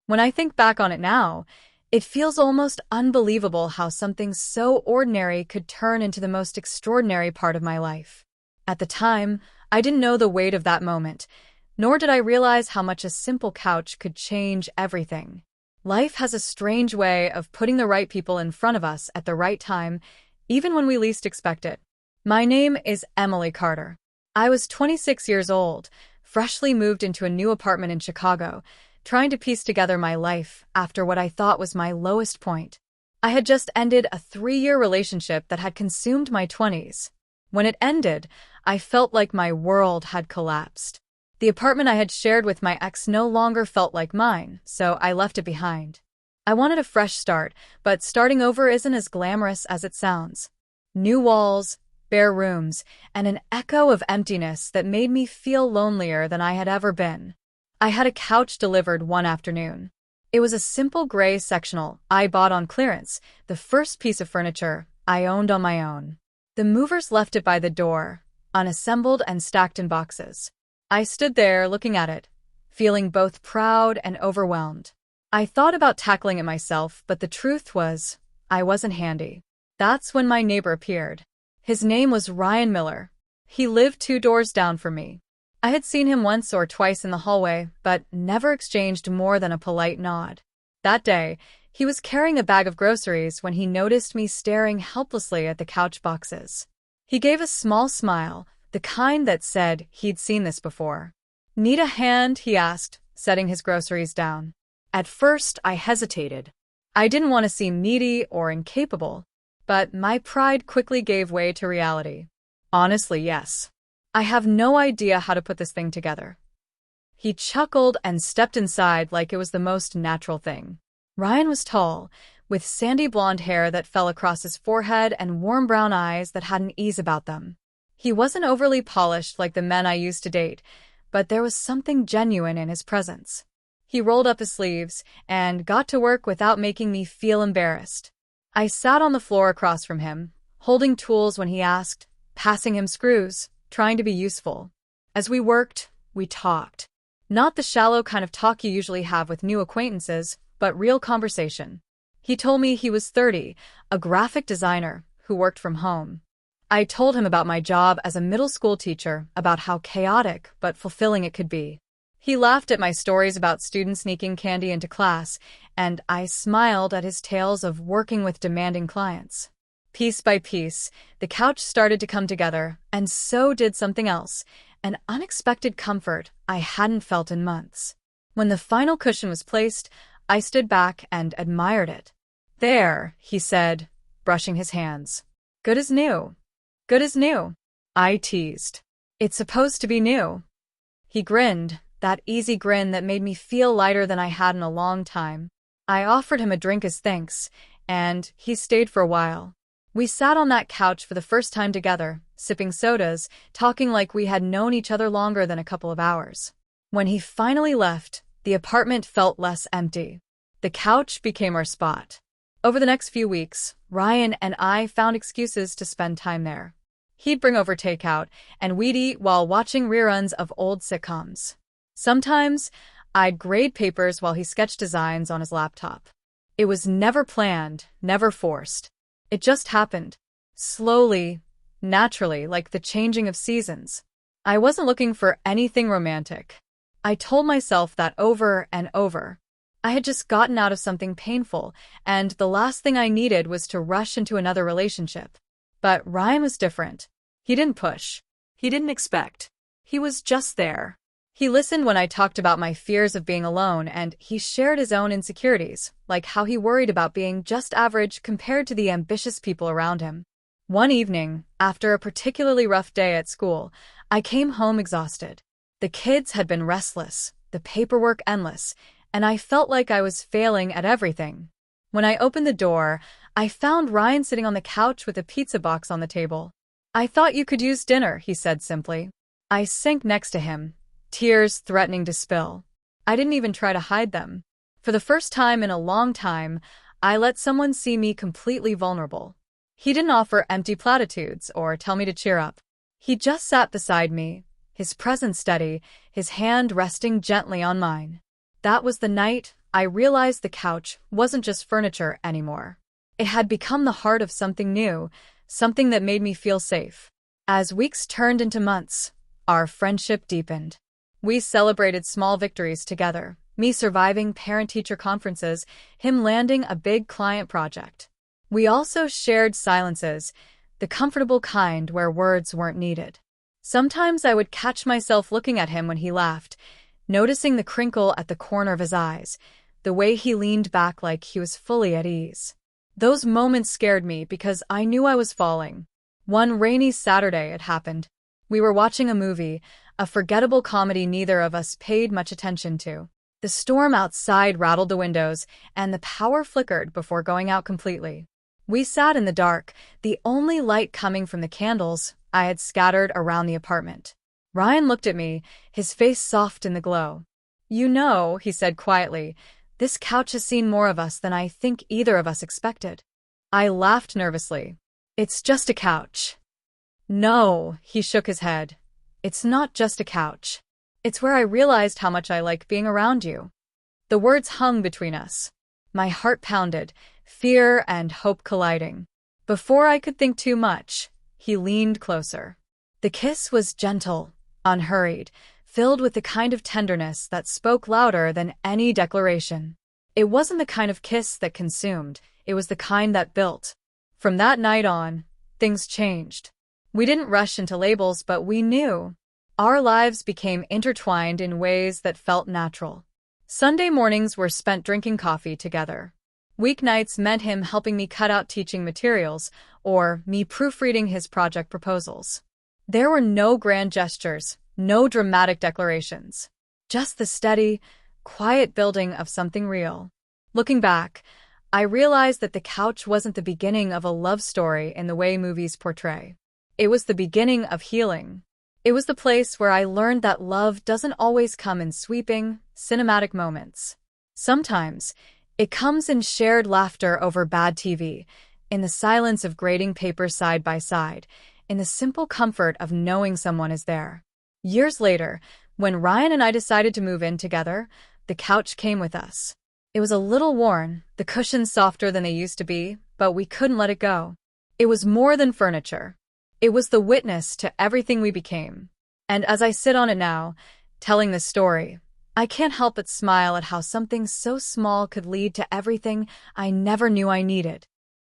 When I think back on it now, it feels almost unbelievable how something so ordinary could turn into the most extraordinary part of my life. At the time, I didn't know the weight of that moment, nor did I realize how much a simple couch could change everything. Life has a strange way of putting the right people in front of us at the right time, even when we least expect it. My name is Emily Carter. I was 26 years old, freshly moved into a new apartment in Chicago, trying to piece together my life after what I thought was my lowest point. I had just ended a 3-year relationship that had consumed my 20s. When it ended, I felt like my world had collapsed. The apartment I had shared with my ex no longer felt like mine, so I left it behind. I wanted a fresh start, but starting over isn't as glamorous as it sounds. New walls, bare rooms, and an echo of emptiness that made me feel lonelier than I had ever been. I had a couch delivered one afternoon. It was a simple gray sectional I bought on clearance, the first piece of furniture I owned on my own. The movers left it by the door, unassembled and stacked in boxes. I stood there looking at it, feeling both proud and overwhelmed. I thought about tackling it myself, but the truth was, I wasn't handy. That's when my neighbor appeared. His name was Ryan Miller. He lived 2 doors down from me. I had seen him once or twice in the hallway, but never exchanged more than a polite nod. That day, he was carrying a bag of groceries when he noticed me staring helplessly at the couch boxes. He gave a small smile, the kind that said he'd seen this before. "Need a hand?" he asked, setting his groceries down. At first, I hesitated. I didn't want to seem needy or incapable, but my pride quickly gave way to reality. Honestly, yes. I have no idea how to put this thing together. He chuckled and stepped inside like it was the most natural thing. Ryan was tall, with sandy blonde hair that fell across his forehead and warm brown eyes that had an ease about them. He wasn't overly polished like the men I used to date, but there was something genuine in his presence. He rolled up his sleeves and got to work without making me feel embarrassed. I sat on the floor across from him, holding tools when he asked, passing him screws, trying to be useful. As we worked, we talked. Not the shallow kind of talk you usually have with new acquaintances, but real conversation. He told me he was 30, a graphic designer who worked from home. I told him about my job as a middle school teacher, about how chaotic but fulfilling it could be. He laughed at my stories about students sneaking candy into class, and I smiled at his tales of working with demanding clients. Piece by piece, the couch started to come together, and so did something else, an unexpected comfort I hadn't felt in months. When the final cushion was placed, I stood back and admired it. "There," he said, brushing his hands. "Good as new." "Good as new," I teased. "It's supposed to be new." He grinned, that easy grin that made me feel lighter than I had in a long time. I offered him a drink as thanks, and he stayed for a while. We sat on that couch for the first time together, sipping sodas, talking like we had known each other longer than a couple of hours. When he finally left, the apartment felt less empty. The couch became our spot. Over the next few weeks, Ryan and I found excuses to spend time there. He'd bring over takeout, and we'd eat while watching reruns of old sitcoms. Sometimes, I'd grade papers while he sketched designs on his laptop. It was never planned, never forced. It just happened. Slowly, naturally, like the changing of seasons. I wasn't looking for anything romantic. I told myself that over and over. I had just gotten out of something painful, and the last thing I needed was to rush into another relationship. But Ryan was different. He didn't push. He didn't expect. He was just there. He listened when I talked about my fears of being alone, and he shared his own insecurities, like how he worried about being just average compared to the ambitious people around him. One evening, after a particularly rough day at school, I came home exhausted. The kids had been restless, the paperwork endless, and I felt like I was failing at everything. When I opened the door, I found Ryan sitting on the couch with a pizza box on the table. "I thought you could use dinner," he said simply. I sank next to him, tears threatening to spill. I didn't even try to hide them. For the first time in a long time, I let someone see me completely vulnerable. He didn't offer empty platitudes or tell me to cheer up. He just sat beside me, his presence steady, his hand resting gently on mine. That was the night I realized the couch wasn't just furniture anymore. It had become the heart of something new, something that made me feel safe. As weeks turned into months, our friendship deepened. We celebrated small victories together, me surviving parent-teacher conferences, him landing a big client project. We also shared silences, the comfortable kind where words weren't needed. Sometimes I would catch myself looking at him when he laughed, noticing the crinkle at the corner of his eyes, the way he leaned back like he was fully at ease. Those moments scared me because I knew I was falling. One rainy Saturday it happened. We were watching a movie, a forgettable comedy neither of us paid much attention to. The storm outside rattled the windows, and the power flickered before going out completely. We sat in the dark, the only light coming from the candles I had scattered around the apartment. Ryan looked at me, his face soft in the glow. "You know," he said quietly, "this couch has seen more of us than I think either of us expected." I laughed nervously. "It's just a couch." "No," he shook his head. "It's not just a couch. It's where I realized how much I like being around you." The words hung between us. My heart pounded, fear and hope colliding. Before I could think too much, he leaned closer. The kiss was gentle, unhurried, filled with the kind of tenderness that spoke louder than any declaration. It wasn't the kind of kiss that consumed, it was the kind that built. From that night on, things changed. We didn't rush into labels, but we knew. Our lives became intertwined in ways that felt natural. Sunday mornings were spent drinking coffee together. Weeknights meant him helping me cut out teaching materials, or me proofreading his project proposals. There were no grand gestures, no dramatic declarations. Just the steady, quiet building of something real. Looking back, I realized that the couch wasn't the beginning of a love story in the way movies portray. It was the beginning of healing. It was the place where I learned that love doesn't always come in sweeping, cinematic moments. Sometimes, it comes in shared laughter over bad TV, in the silence of grading papers side by side, in the simple comfort of knowing someone is there. Years later, when Ryan and I decided to move in together, the couch came with us. It was a little worn, the cushions softer than they used to be, but we couldn't let it go. It was more than furniture. It was the witness to everything we became. And as I sit on it now, telling this story, I can't help but smile at how something so small could lead to everything I never knew I needed.